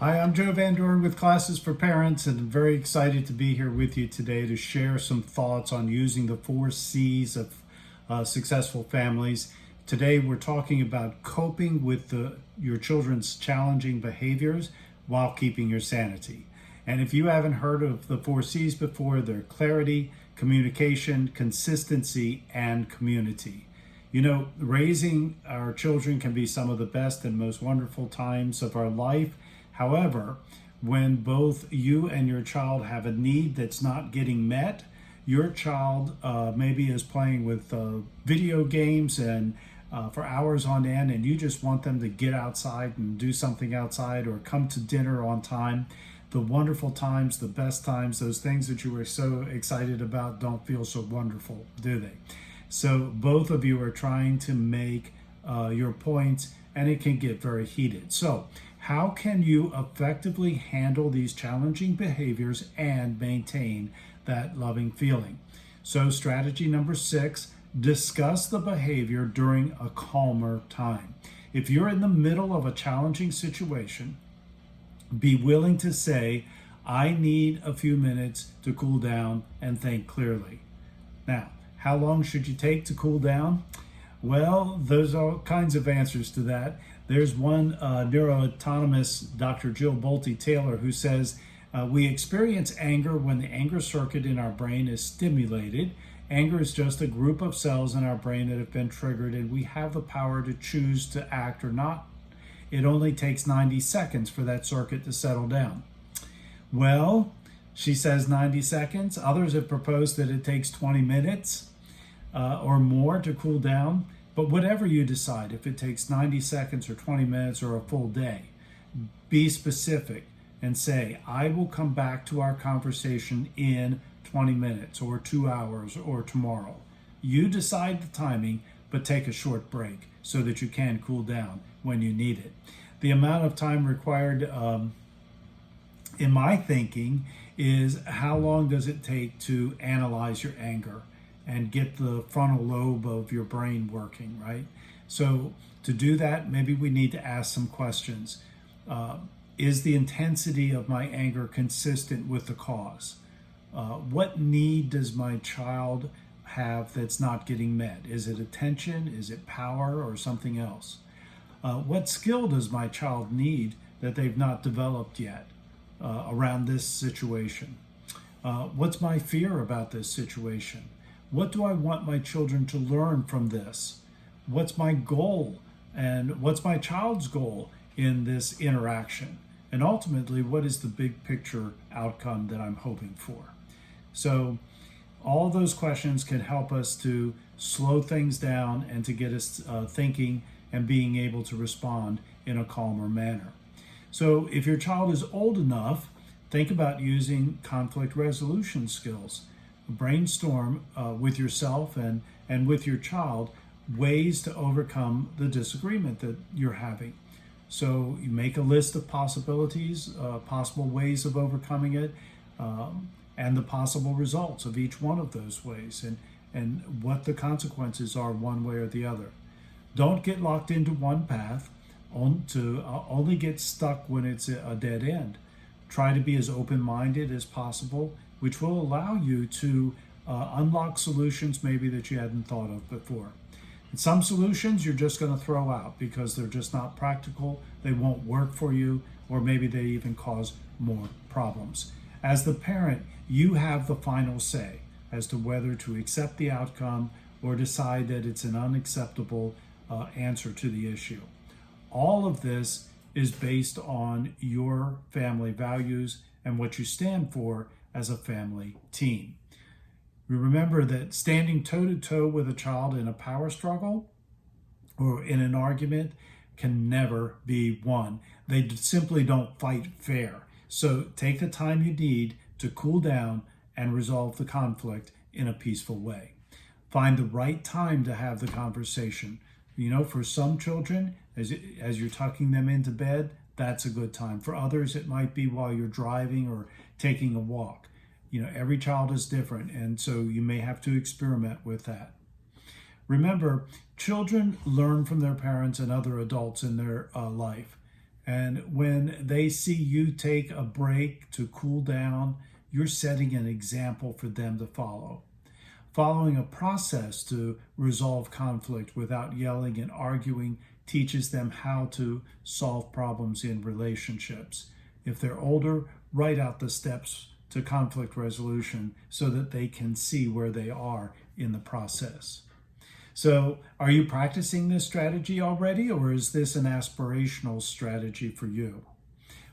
Hi, I'm Joe Van Doren with Classes for Parents, and I'm very excited to be here with you today to share some thoughts on using the 4 C's of successful families. Today, we're talking about coping with your children's challenging behaviors while keeping your sanity. And if you haven't heard of the 4 C's before, they're clarity, communication, consistency, and community. You know, raising our children can be some of the best and most wonderful times of our life. However, when both you and your child have a need that's not getting met, your child maybe is playing with video games and for hours on end, and you just want them to get outside and do something outside or come to dinner on time. The wonderful times, the best times, those things that you were so excited about don't feel so wonderful, do they? So both of you are trying to make your points, and it can get very heated. So how can you effectively handle these challenging behaviors and maintain that loving feeling? So strategy number 6, discuss the behavior during a calmer time. If you're in the middle of a challenging situation, be willing to say, I need a few minutes to cool down and think clearly. Now, how long should you take to cool down? Well, there's all kinds of answers to that. There's one neuroanatomist, Dr. Jill Bolte Taylor, who says, we experience anger when the anger circuit in our brain is stimulated. Anger is just a group of cells in our brain that have been triggered, and we have the power to choose to act or not. It only takes 90 seconds for that circuit to settle down. Well, she says 90 seconds. Others have proposed that it takes 20 minutes or more to cool down. But whatever you decide, if it takes 90 seconds or 20 minutes or a full day, be specific and say, I will come back to our conversation in 20 minutes or 2 hours or tomorrow. You decide the timing, but take a short break so that you can cool down when you need it. The amount of time required, in my thinking, is how long does it take to analyze your anger and get the frontal lobe of your brain working, right? So to do that, maybe we need to ask some questions. Is the intensity of my anger consistent with the cause? What need does my child have that's not getting met? Is it attention? Is it power or something else? What skill does my child need that they've not developed yet around this situation? What's my fear about this situation? What do I want my children to learn from this? What's my goal? And what's my child's goal in this interaction? And ultimately, what is the big picture outcome that I'm hoping for? So all those questions can help us to slow things down and to get us thinking and being able to respond in a calmer manner. So if your child is old enough, think about using conflict resolution skills. Brainstorm with yourself and with your child ways to overcome the disagreement that you're having. So you make a list of possibilities, possible ways of overcoming it, and the possible results of each one of those ways, and what the consequences are one way or the other. Don't get locked into one path to only get stuck when it's a dead end. Try to be as open-minded as possible, which will allow you to unlock solutions maybe that you hadn't thought of before. And some solutions you're just going to throw out because they're just not practical, they won't work for you, or maybe they even cause more problems. As the parent, you have the final say as to whether to accept the outcome or decide that it's an unacceptable answer to the issue. All of this is based on your family values and what you stand for as a family team. Remember that standing toe-to-toe with a child in a power struggle or in an argument can never be won. They simply don't fight fair. So take the time you need to cool down and resolve the conflict in a peaceful way. Find the right time to have the conversation. You know, for some children, as you're tucking them into bed, that's a good time. For others, it might be while you're driving or taking a walk. You know, every child is different, and so you may have to experiment with that. Remember, children learn from their parents and other adults in their life. And when they see you take a break to cool down, you're setting an example for them to follow. Following a process to resolve conflict without yelling and arguing teaches them how to solve problems in relationships. If they're older, write out the steps to conflict resolution so that they can see where they are in the process. So, are you practicing this strategy already, or is this an aspirational strategy for you?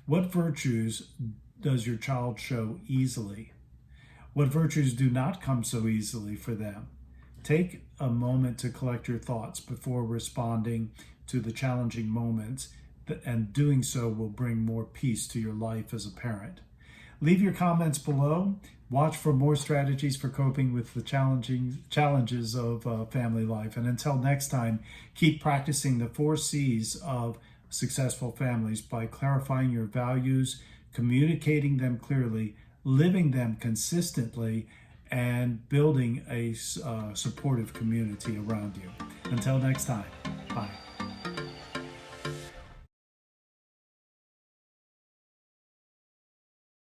What virtues does your child show easily? What virtues do not come so easily for them? Take a moment to collect your thoughts before responding to the challenging moments, and doing so will bring more peace to your life as a parent. Leave your comments below. Watch for more strategies for coping with the challenges of family life. And until next time, keep practicing the 4 C's of successful families by clarifying your values, communicating them clearly, living them consistently, and building a supportive community around you. Until next time, bye.